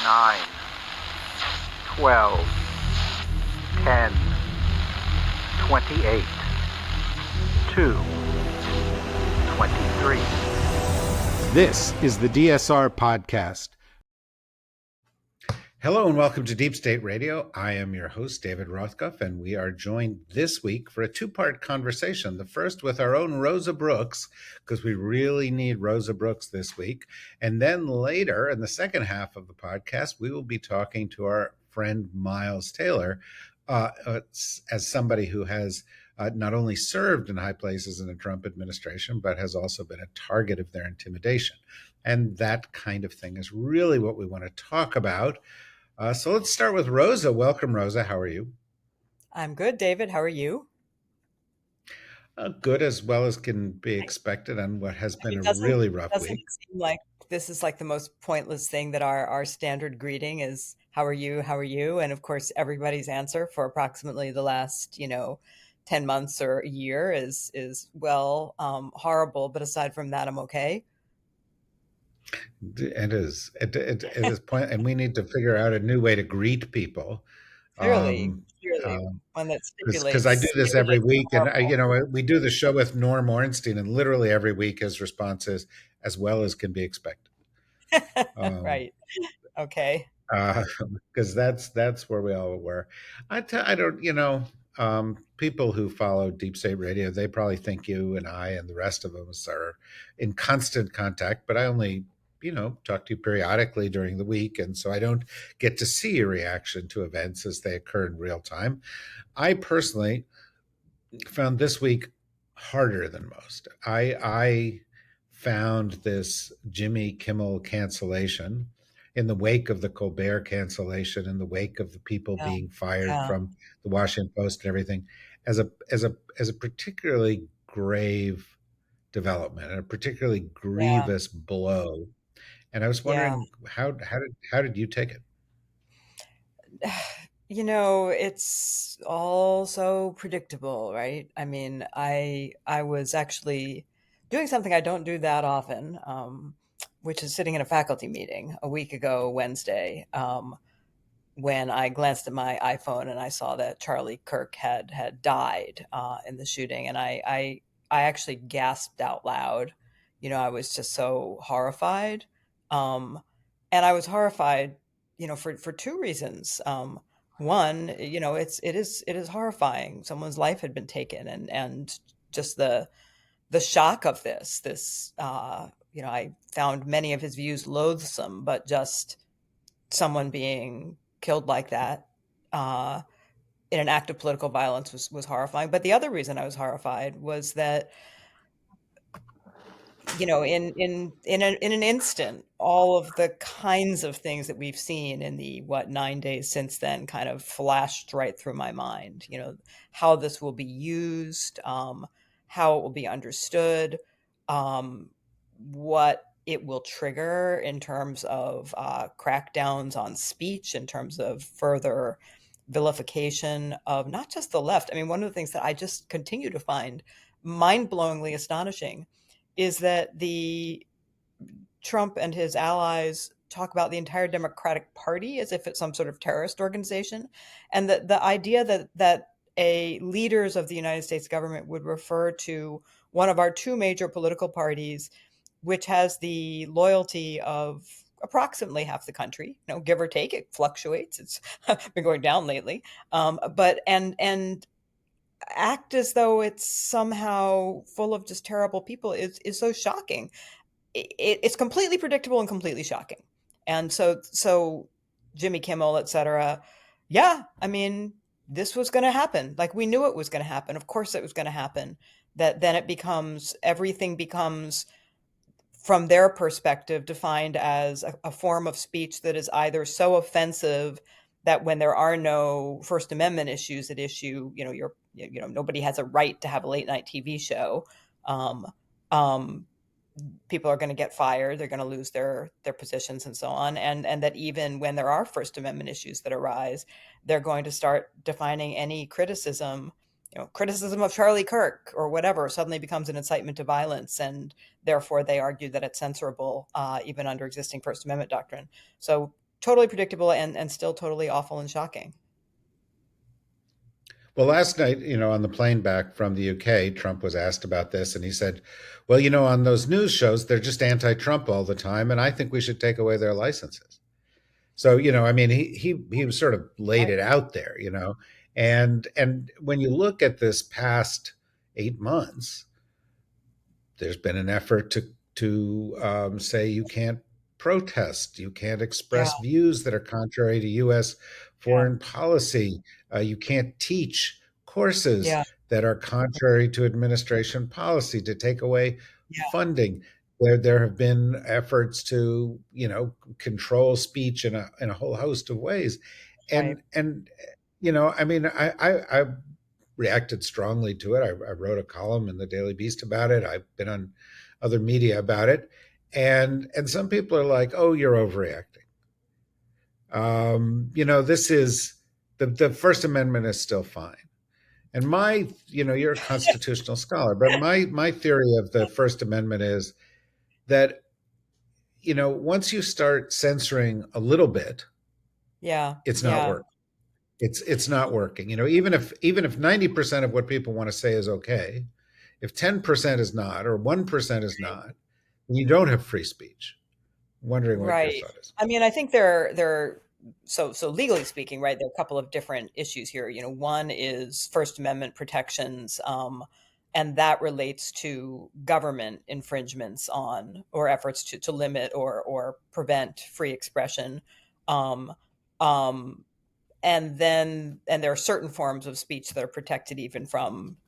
9, 12, 10, 28, 2, 23. This is the DSR Podcast. Hello and welcome to Deep State Radio. I am your host, David Rothkopf, and we are joined this week for a two-part conversation. The first with our own Rosa Brooks, because we really need Rosa Brooks this week. And then later, in the second half of the podcast, we will be talking to our friend Miles Taylor, as somebody who has not only served in high places in the Trump administration, but has also been a target of their intimidation. And that kind of thing is really what we want to talk about. So let's start with Rosa. Welcome, Rosa. How are you? I'm good, David. How are you? Good, as well as can be expected on what has been a really rough Doesn't week. it seem like this is like the most pointless thing that our standard greeting is, how are you? How are you? And of course, everybody's answer for approximately the last, 10 months or a year is well, horrible. But aside from that, I'm okay. It is. It is point, and we need to figure out a new way to greet people. Clearly, Uh, one that because I do this every stimulates week, and powerful. we do the show with Norm Ornstein, and literally every week his response is as well as can be expected. Right. Okay. Because that's where we all were. I don't, people who follow Deep State Radio, they probably think you and I and the rest of us are in constant contact, but I only, talk to you periodically during the week. And so I don't get to see your reaction to events as they occur in real time. I personally found this week harder than most. I found this Jimmy Kimmel cancellation in the wake of the Colbert cancellation, in the wake of the people Yeah. being fired Yeah. from the Washington Post and everything, as a particularly grave development and a particularly Yeah. grievous blow. And I was Yeah. wondering how did you take it? It's all so predictable, right? I mean, I was actually doing something I don't do that often, which is sitting in a faculty meeting a week ago, Wednesday, when I glanced at my iPhone and I saw that Charlie Kirk had died in the shooting, and I actually gasped out loud. I was just so horrified, um, and I was horrified, for two reasons. One, it is horrifying. Someone's life had been taken, and just the shock of I found many of his views loathsome, but just someone being killed like that uh, in an act of political violence was horrifying. But the other reason I was horrified was that, in an instant, all of the kinds of things that we've seen in the 9 days since then kind of flashed right through my mind. How this will be used, how it will be understood, um, what it will trigger in terms of crackdowns on speech, in terms of further vilification of not just the left. I mean, one of the things that I just continue to find mind-blowingly astonishing is that the Trump and his allies talk about the entire Democratic Party as if it's some sort of terrorist organization, and the idea that a leaders of the United States government would refer to one of our two major political parties, which has the loyalty of approximately half the country, give or take. It fluctuates. It's been going down lately, but and act as though it's somehow full of just terrible people is so shocking. It's completely predictable and completely shocking. And so Jimmy Kimmel, et cetera. Yeah, I mean, this was going to happen. Like, we knew it was going to happen. Of course it was going to happen. That then everything becomes, from their perspective, defined as a form of speech that is either so offensive that when there are no First Amendment issues at issue, nobody has a right to have a late night TV show. Um, um, People are going to get fired, they're going to lose their positions and so on, and that even when there are First Amendment issues that arise, they're going to start defining any criticism of Charlie Kirk or whatever suddenly becomes an incitement to violence, and therefore they argue that it's censorable, even under existing First Amendment doctrine. So totally predictable and still totally awful and shocking. Well, last night, on the plane back from the UK, Trump was asked about this, and he said, "Well, on those news shows, they're just anti-Trump all the time, and I think we should take away their licenses." So, I mean, he sort of laid Right. it out there, and when you look at this past 8 months, there's been an effort to say you can't protest, you can't Yeah. express views that are contrary to U.S. Yeah. foreign policy, you can't teach courses Yeah. that are contrary to administration policy, to take away Yeah. funding. There have been efforts to control speech in a whole host of ways, Right. and I mean I reacted strongly to it. I wrote a column in the Daily Beast about it. I've been on other media about it, and some people are like, "Oh, you're overreacting." This is the First Amendment is still fine. And you're a constitutional scholar, but my theory of the First Amendment is that once you start censoring a little bit, Yeah. it's not Yeah. working. It's not working. Even if 90% of what people want to say is okay, if 10% is not, or 1% is Right. not, then you don't have free speech. I'm wondering what your Right. thought is. I mean, I think there so legally speaking, right, there are a couple of different issues here. One is First Amendment protections, and that relates to government infringements on or efforts to limit or prevent free expression. Um, um, and there are certain forms of speech that are protected even from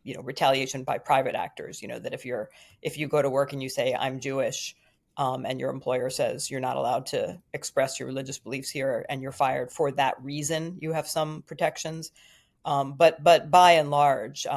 retaliation by private actors. That if you go to work and you say I'm Jewish, and your employer says you're not allowed to express your religious beliefs here and you're fired for that reason, you have some protections. But by and large,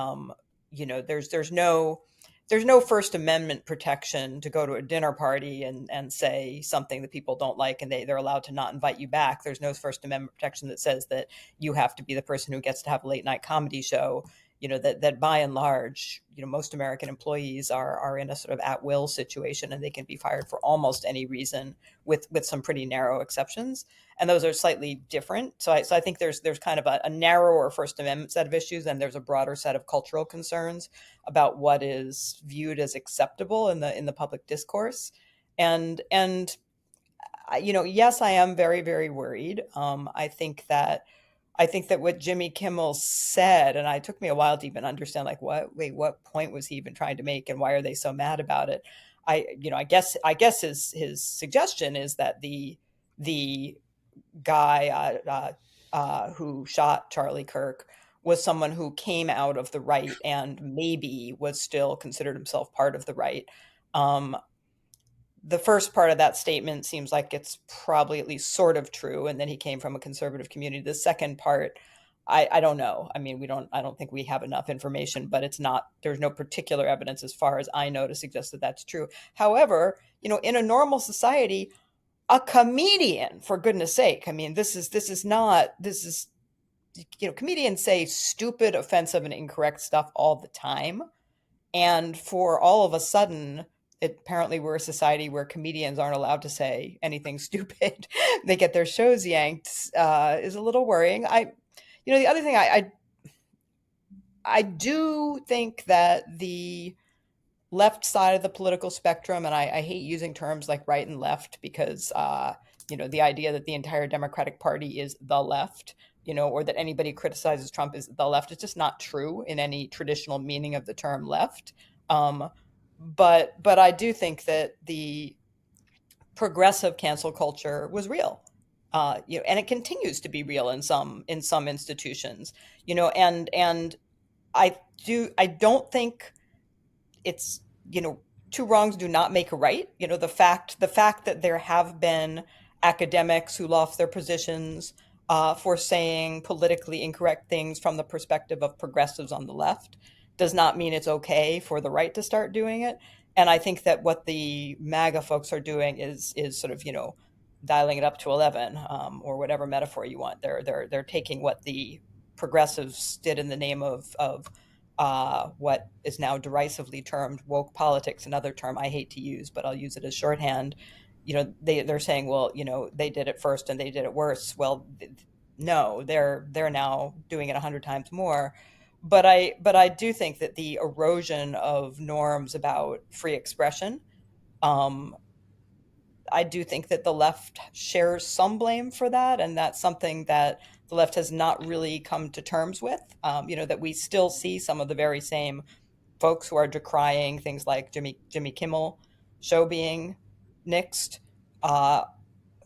there's no First Amendment protection to go to a dinner party and say something that people don't like, and they're allowed to not invite you back. There's no First Amendment protection that says that you have to be the person who gets to have a late night comedy show. That by and large, most American employees are in a sort of at will situation, and they can be fired for almost any reason, with some pretty narrow exceptions. And those are slightly different. So I think there's kind of a narrower First Amendment set of issues, and there's a broader set of cultural concerns about what is viewed as acceptable in the public discourse. And yes, I am very, very worried. I think that what Jimmy Kimmel said, and it took me a while to even understand, like, what point was he even trying to make, and why are they so mad about it? I guess his suggestion is that the guy who shot Charlie Kirk was someone who came out of the right and maybe was still considered himself part of the right. Um, the first part of that statement seems like it's probably at least sort of true, and then he came from a conservative community. The second part, I don't know. I mean, I don't think we have enough information, but there's no particular evidence as far as I know to suggest that that's true. However, in a normal society, a comedian, for goodness sake, I mean, comedians say stupid, offensive, and incorrect stuff all the time. And for all of a sudden, apparently we're a society where comedians aren't allowed to say anything stupid. They get their shows yanked, is a little worrying. The other thing I do think that the left side of the political spectrum, and I hate using terms like right and left because the idea that the entire Democratic Party is the left, or that anybody criticizes Trump is the left, is just not true in any traditional meaning of the term left. Um, but I do think that the progressive cancel culture was real. And it continues to be real in some institutions. And I don't think it's you know two wrongs do not make a right. The fact that there have been academics who lost their positions for saying politically incorrect things from the perspective of progressives on the left does not mean it's okay for the right to start doing it. And I think that what the MAGA folks are doing is sort of dialing it up to 11, or whatever metaphor you want. They're taking what the progressives did in the name of what is now derisively termed woke politics, another term I hate to use, but I'll use it as shorthand. they're saying, well, they did it first and they did it worse. Well, no, they're now doing it 100 times more. But I do think that the erosion of norms about free expression, um, I do think that the left shares some blame for that, and that's something that the left has not really come to terms with. That we still see some of the very same folks who are decrying things like Jimmy Kimmel show being nixed, uh,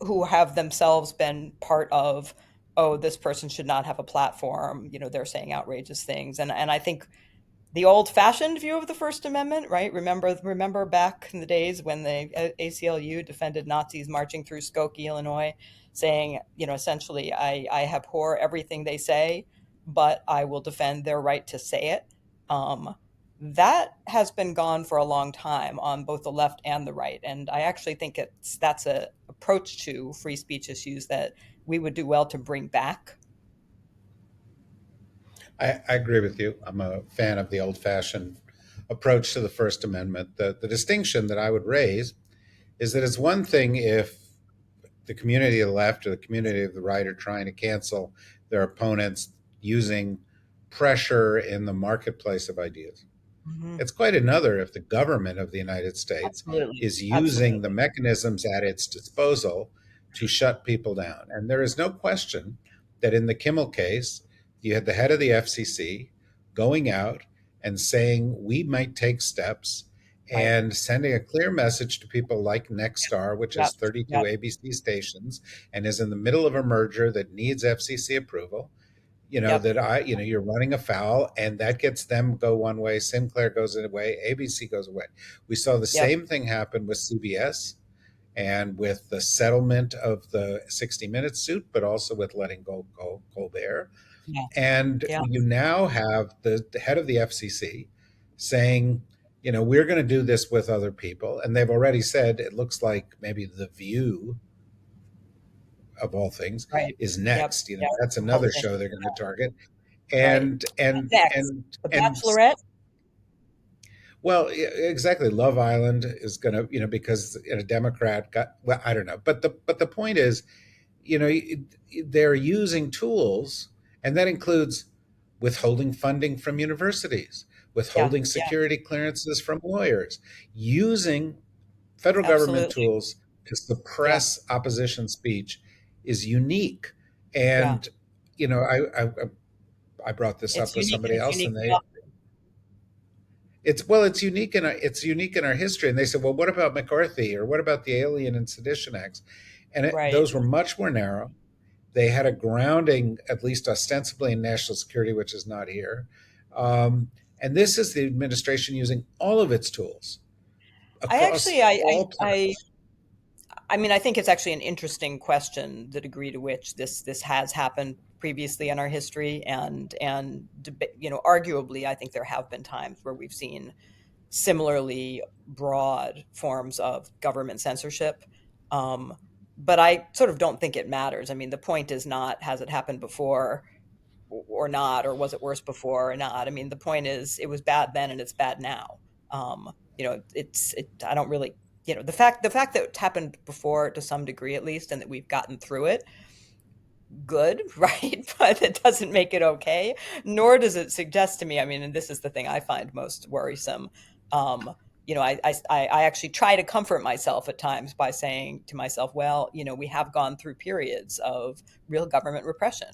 who have themselves been part of, oh, this person should not have a platform. They're saying outrageous things, and I think the old-fashioned view of the First Amendment, right? Remember back in the days when the ACLU defended Nazis marching through Skokie, Illinois, saying, essentially, I abhor everything they say, but I will defend their right to say it. Um, that has been gone for a long time on both the left and the right, and I actually think that's a approach to free speech issues that we would do well to bring back. I agree with you. I'm a fan of the old fashioned approach to the First Amendment. The distinction that I would raise is that it's one thing if the community of the left or the community of the right are trying to cancel their opponents using pressure in the marketplace of ideas. Mhm. It's quite another if the government of the United States Absolutely, is using the absolutely, mechanisms at its disposal to shut people down. And there is no question that in the Kimmel case, you had the head of the FCC going out and saying, we might take steps right. and sending a clear message to people like Nexstar, which has Yep, 32 yep, ABC stations and is in the middle of a merger that needs FCC approval, yep, that you're running afoul, and that gets them go one way, Sinclair goes away, ABC goes away. We saw the yep, same thing happen with CBS and with the settlement of the 60 Minutes suit, but also with letting go Colbert. yeah, And yeah, you now have the head of the FCC saying, we're going to do this with other people. And they've already said it looks like maybe The View, of all things, right. is Yep, next. yep. That's The another politician, show they're going to target. right. and What's and next? and The and Bachelorette? well, exactly. Love Island is going to, because a Democrat got, well, I don't know, but the point is, you know, they're using tools, and that includes withholding funding from universities, Yeah, withholding yeah, security clearances from lawyers, using federal government absolutely. tools to Yeah, suppress opposition speech is unique. yeah. And I brought this up It's with unique and somebody it's else, unique and enough. it's unique in our history. And they said, well, what about McCarthy, or what about the Alien and Sedition Acts? And Right. those were much more narrow. They had a grounding, at least ostensibly, in national security, which is not here. And this is the administration using all of its tools I across actually, all platforms. I mean, I think it's actually an interesting question, the degree to which this has happened previously in our history, arguably, I think there have been times where we've seen similarly broad forms of government censorship. Um, but I sort of don't think it matters. I mean, the point is not, has it happened before or not, or was it worse before or not? I mean, the point is, it was bad then and it's bad now. I don't really, the fact that it's happened before to some degree at least, and that we've gotten through it, good, right? But it doesn't make it okay, nor does it suggest to me, I mean, and this is the thing I find most worrisome. Um, I actually try to comfort myself at times by saying to myself, well, we have gone through periods of real government repression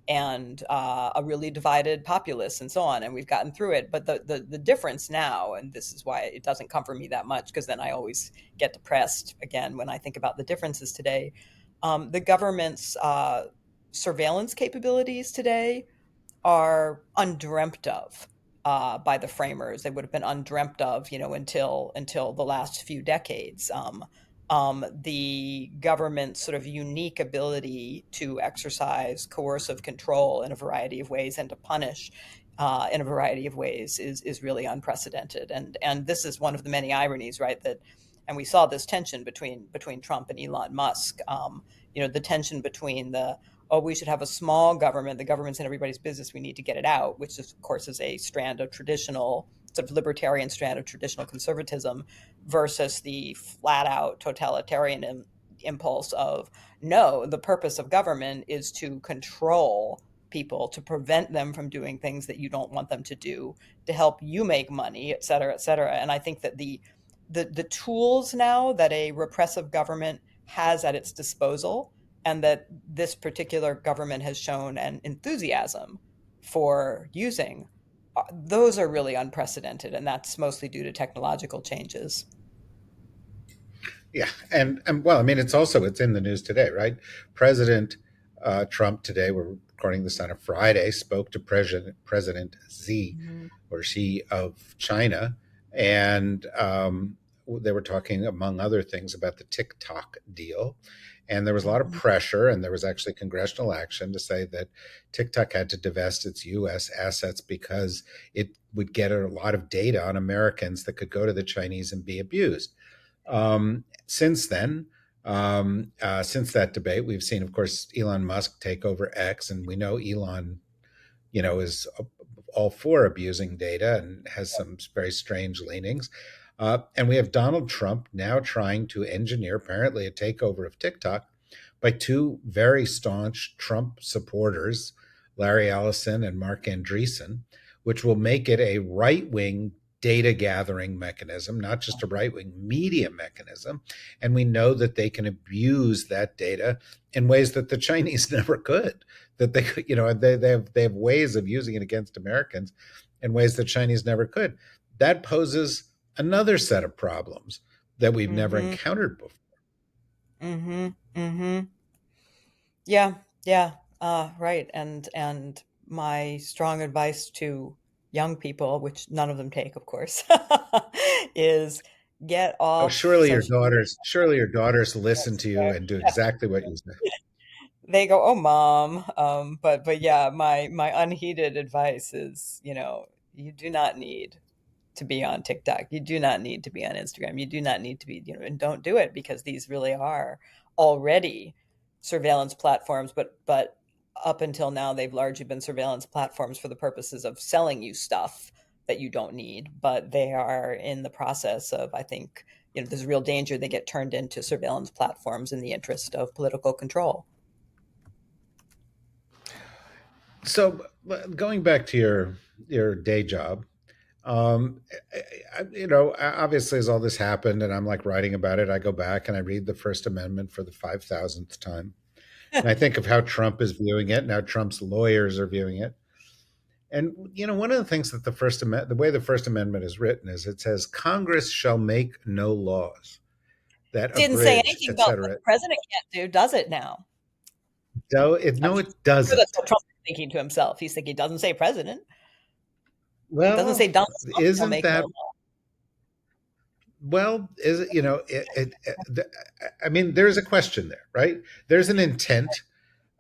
and a really divided populace and so on, and we've gotten through it. But the difference now, and this is why it doesn't comfort me that much, because then I always get depressed again when I think about the differences today. The government's surveillance capabilities today are undreamt of by the framers. They would have been undreamt of, until the last few decades. The government's sort of unique ability to exercise coercive control in a variety of ways and to punish in a variety of ways is really unprecedented. And this is one of the many ironies, right? And we saw this tension between Trump and Elon Musk. The tension between oh, we should have a small government. The government's in everybody's business. We need to get it out, which of course is a strand of traditional sort of libertarian strand of traditional conservatism versus the flat out totalitarian impulse of no, the purpose of government is to control people, to prevent them from doing things that you don't want them to do, to help you make money, et cetera, et cetera. And I think that the tools now that a repressive government has at its disposal, and that this particular government has shown an enthusiasm for using, those are really unprecedented, and that's mostly due to technological changes. Yeah, and well, I mean, it's in the news today, right? President Trump today, we're recording this on a Friday, spoke to President Xi Mhm. or Xi of China, and they were talking, among other things, about the TikTok deal. And there was a lot of Mhm. pressure, and there was actually congressional action to say that TikTok had to divest its U.S. assets because it would get a lot of data on Americans that could go to the Chinese and be abused. Since then, since that debate, we've seen, of course, Elon Musk take over X, and we know Elon, is all for abusing data and has some very strange leanings. And we have Donald Trump now trying to engineer, apparently, a takeover of TikTok by two very staunch Trump supporters, Larry Ellison and Mark Andreessen, which will make it a right wing data gathering mechanism, not just a right wing media mechanism. And we know that they can abuse that data in ways that the Chinese never could. That they could, they have ways of using it against Americans in ways that Chinese never could. That poses another set of problems that we've never Mhm. encountered before. Mhm. Mhm. Yeah. Yeah. Right. And my strong advice to young people, which none of them take, of course, is get Oh, off social media. surely your daughters listen to you and do exactly what you say. They go, "Oh, mom." But yeah, my unheeded advice is, you do not need to be on TikTok. You do not need to be on Instagram. You do not need to be, and don't do it, because these really are already surveillance platforms. But up until now, they've largely been surveillance platforms for the purposes of selling you stuff that you don't need. But they are in the process of, I think, there's a real danger they get turned into surveillance platforms in the interest of political control. So, going back to your day job, um, obviously, as all this happened, and I'm like writing about it, I go back and I read the First Amendment for the 5,000th time, and I think of how Trump is viewing it, and how Trump's lawyers are viewing it. And one of the things that the way the First Amendment is written is it says Congress shall make no laws that Didn't say abridge, anything et about what cetera. the president can't do, does it now? No, it Sure that's doesn't. what Trump is thinking to himself. He's thinking, it doesn't say president. It doesn't Well, say Donald Trump shall isn't make no that law. well? Is it I mean, there's a question there, right? There's an intent.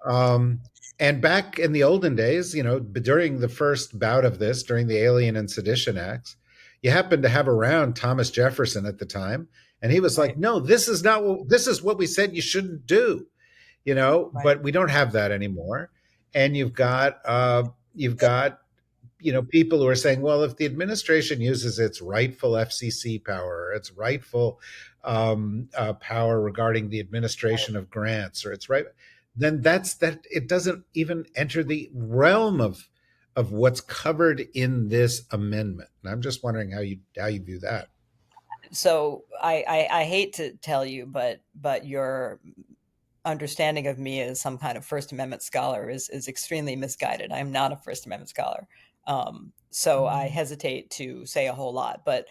Um, and back in the olden days, during the first bout of this, during the Alien and Sedition Acts, you happened to have around Thomas Jefferson at the time, and he was like, Right, "No, this is what we said you shouldn't do." right. But we don't have that anymore. And you've got people who are saying, well, if the administration uses its rightful FCC power, or its rightful power regarding the administration of grants, or its right, then that it doesn't even enter the realm of what's covered in this amendment. And I'm just wondering how you view that. So I hate to tell you, but your understanding of me as some kind of First Amendment scholar is extremely misguided. I am not a First Amendment scholar, so I hesitate to say a whole lot. But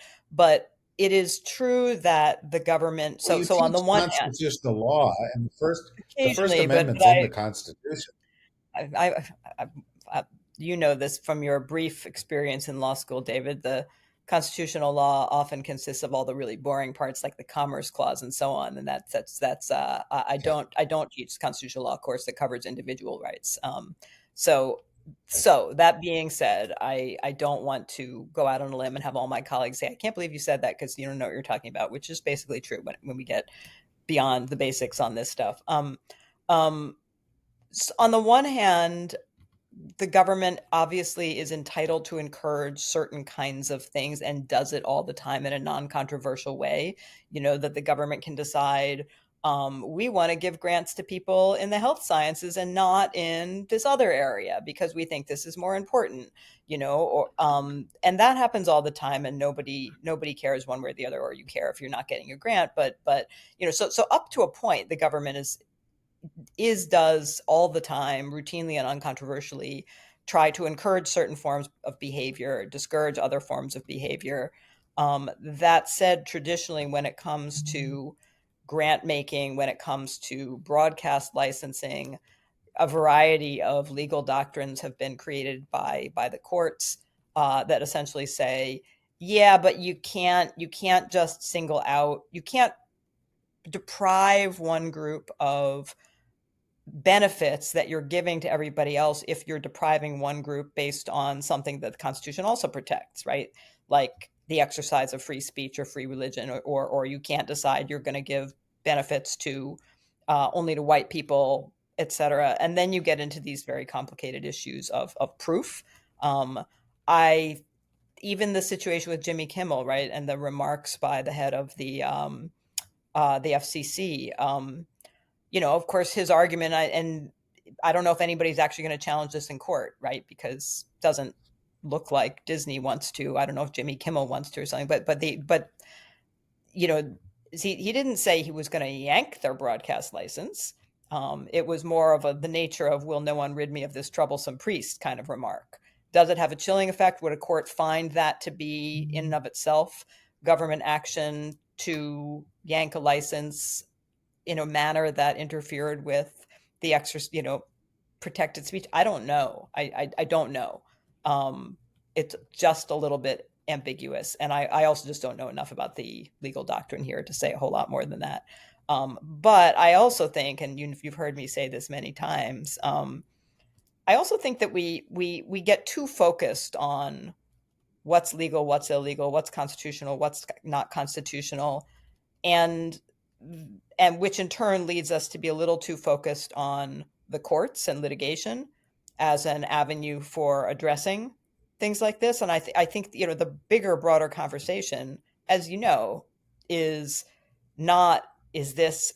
it is true that the government. Well, So you so on teach the one hand, constitutional law, and the First occasionally, but Amendment's in the Constitution. I, I, I, you know this from your brief experience in law school, David. The constitutional law often consists of all the really boring parts, like the Commerce Clause and so on. And that's. Okay. I don't teach constitutional law course that covers individual rights. So so that being said, I don't want to go out on a limb and have all my colleagues say, "I can't believe you said that," because you don't know what you're talking about, which is basically true when we get beyond the basics on this stuff. Um, on the one hand, the government obviously is entitled to encourage certain kinds of things and does it all the time in a non-controversial way. That the government can decide, we want to give grants to people in the health sciences and not in this other area because we think this is more important. And that happens all the time, and nobody cares one way or the other, or you care if you're not getting a grant. But so up to a point, the government does all the time, routinely and uncontroversially, try to encourage certain forms of behavior, discourage other forms of behavior. That said, traditionally, when it comes to grant making, when it comes to broadcast licensing, a variety of legal doctrines have been created by the courts that essentially say, yeah, but you can't just single out, you can't deprive one group of benefits that you're giving to everybody else if you're depriving one group based on something that the Constitution also protects, right? Like the exercise of free speech or free religion, or you can't decide you're going to give benefits to only to white people, etc. And then you get into these very complicated issues of proof. I Even the situation with Jimmy Kimmel, right, and the remarks by the head of the FCC. Of course, his argument, and I don't know if anybody's actually going to challenge this in court, right? Because it doesn't look like Disney wants to. I don't know if Jimmy Kimmel wants to or something, but you know, he didn't say he was going to yank their broadcast license. It was more of the nature of "will no one rid me of this troublesome priest" kind of remark. Does it have a chilling effect? Would a court find that to be in and of itself government action to yank a license in a manner that interfered with the protected speech? I don't know. I don't know. It's just a little bit ambiguous, and I also just don't know enough about the legal doctrine here to say a whole lot more than that. But I also think, and you've heard me say this many times, I also think that we get too focused on what's legal, what's illegal, what's constitutional, what's not constitutional, and which in turn leads us to be a little too focused on the courts and litigation as an avenue for addressing things like this. And I think the bigger, broader conversation, as you know, is not, is this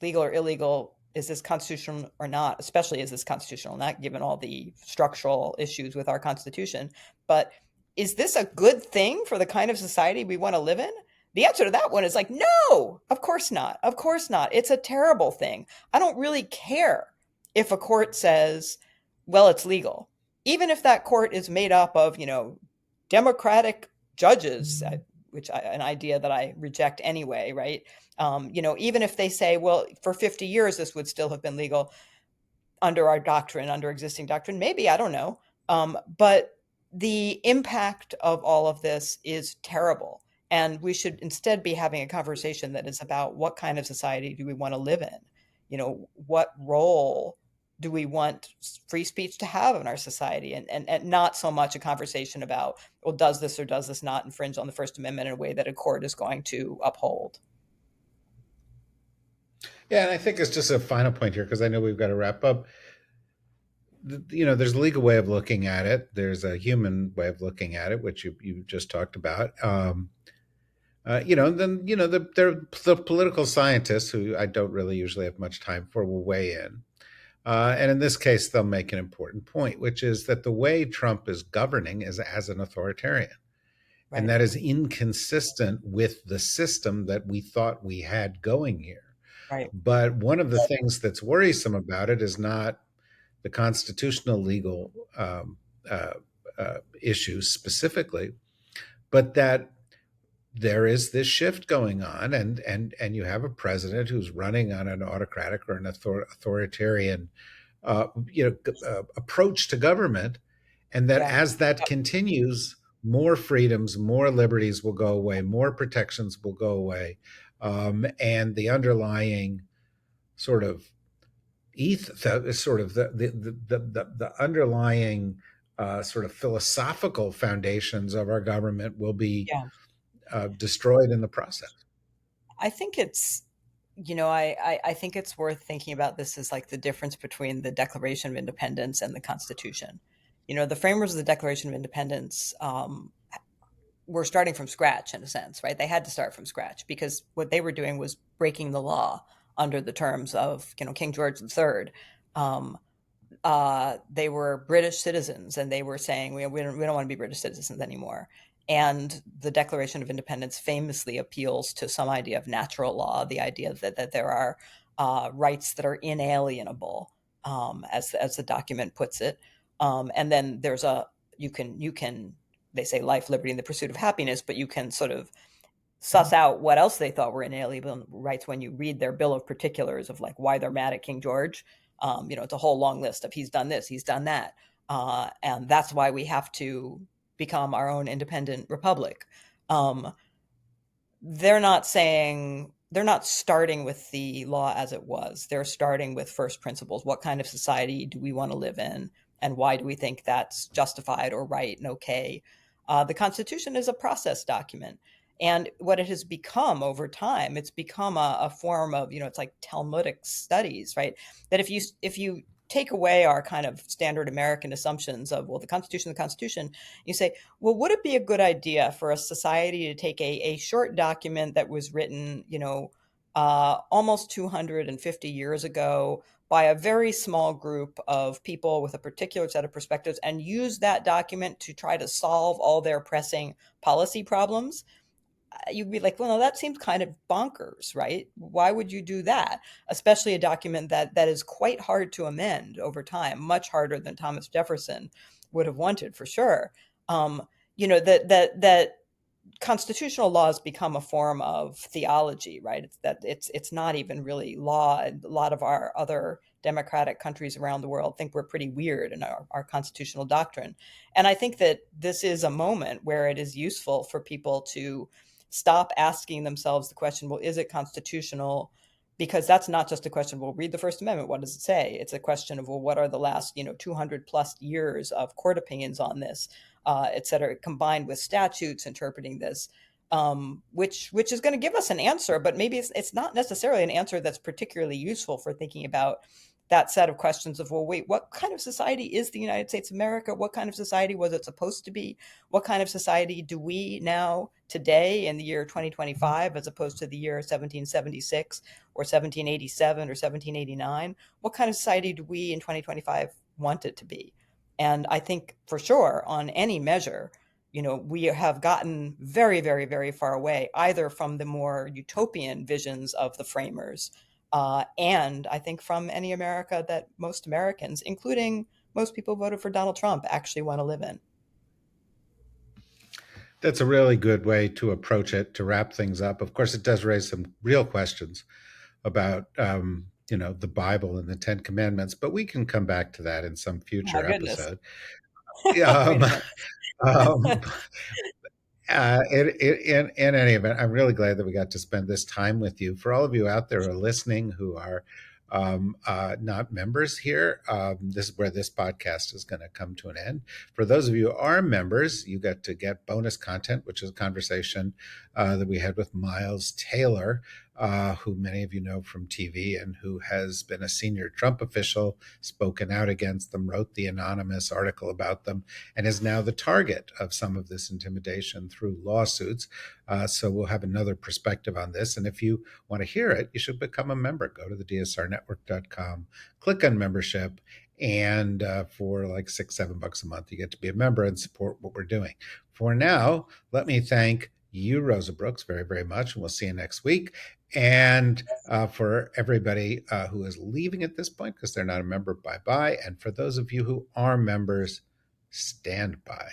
legal or illegal? Is this constitutional or not? Especially, is this constitutional or not, given all the structural issues with our Constitution? But is this a good thing for the kind of society we want to live in? The answer to that one is like, no, of course not. Of course not. It's a terrible thing. I don't really care if a court says, well, it's legal. Even if that court is made up of, Democratic judges, an idea that I reject anyway, right? Even if they say, well, for 50 years, this would still have been legal under our doctrine, under existing doctrine, maybe, I don't know. But the impact of all of this is terrible. And we should instead be having a conversation that is about what kind of society do we want to live in? What role do we want free speech to have in our society? And not so much a conversation about, well, does this or does this not infringe on the First Amendment in a way that a court is going to uphold? Yeah, and I think it's just a final point here because I know we've got to wrap up. There's a legal way of looking at it. There's a human way of looking at it, which you just talked about. Then the political scientists, who I don't really usually have much time for, will weigh in. And in this case, they'll make an important point, which is that the way Trump is governing is as an authoritarian. And Right. that is inconsistent with the system that we thought we had going here. Right. But one of the things that's worrisome about it is not the constitutional legal issues specifically, but that there is this shift going on, and you have a president who's running on an autocratic or an authoritarian approach to government, and that Yeah. as that continues, more freedoms, more liberties will go away, more protections will go away, and the underlying sort of sort of the underlying sort of philosophical foundations of our government will be Yeah. destroyed in the process. I think it's I think it's worth thinking about this as like the difference between the Declaration of Independence and the Constitution. The framers of the Declaration of Independence were starting from scratch in a sense, right? They had to start from scratch because what they were doing was breaking the law under the terms of, King George III. Um, they were British citizens, and they were saying we don't want to be British citizens anymore. And the Declaration of Independence famously appeals to some idea of natural law, the idea that there are rights that are inalienable, as the document puts it. And then there's a you can they say life, liberty, and the pursuit of happiness, but you can sort of suss out what else they thought were inalienable rights when you read their bill of particulars of like why they're mad at King George. It's a whole long list of he's done this, he's done that, and that's why we have to become our own independent republic. Um, they're not starting with the law as it was. They're starting with first principles. What kind of society do we want to live in? And why do we think that's justified or right and okay? The Constitution is a process document. And what it has become over time, it's become a form of, it's like Talmudic studies, right? That if you take away our kind of standard American assumptions of, well, the Constitution, you say, well, would it be a good idea for a society to take a short document that was written, almost 250 years ago by a very small group of people with a particular set of perspectives and use that document to try to solve all their pressing policy problems? You'd be like, well, no, that seems kind of bonkers, right? Why would you do that? Especially a document that is quite hard to amend over time, much harder than Thomas Jefferson would have wanted, for sure. That constitutional laws become a form of theology, right? It's not even really law. A lot of our other democratic countries around the world think we're pretty weird in our constitutional doctrine. And I think that this is a moment where it is useful for people to stop asking themselves the question, well, is it constitutional? Because that's not just a question, well, read the First Amendment, what does it say? It's a question of, well, what are the last 200 plus years of court opinions on this, et cetera, combined with statutes interpreting this, which is going to give us an answer, but maybe it's not necessarily an answer that's particularly useful for thinking about that set of questions of, well, wait, what kind of society is the United States of America? What kind of society was it supposed to be? What kind of society do we now, today, in the year 2025, as opposed to the year 1776 or 1787 or 1789? What kind of society do we in 2025 want it to be? And I think for sure, on any measure, we have gotten very, very, very far away, either from the more utopian visions of the framers, and I think from any America that most Americans, including most people who voted for Donald Trump, actually want to live in. That's a really good way to approach it to wrap things up. Of course, it does raise some real questions about the Bible and the Ten Commandments, but we can come back to that in some My future goodness. episode. Wait Um, a minute. um, in any event, I'm really glad that we got to spend this time with you. For all of you out there who are listening who are not members here, this is where this podcast is going to come to an end. For those of you who are members, you get to get bonus content, which is a conversation that we had with Miles Taylor, who many of you know from TV and who has been a senior Trump official, spoken out against them, wrote the anonymous article about them, and is now the target of some of this intimidation through lawsuits. So we'll have another perspective on this. And if you want to hear it, you should become a member. Go to the dsrnetwork.com, click on membership, and for like $6-7 a month, you get to be a member and support what we're doing. For now, let me thank you, Rosa Brooks, very, very much. And we'll see you next week. And for everybody who is leaving at this point because they're not a member, bye-bye. And for those of you who are members, stand by.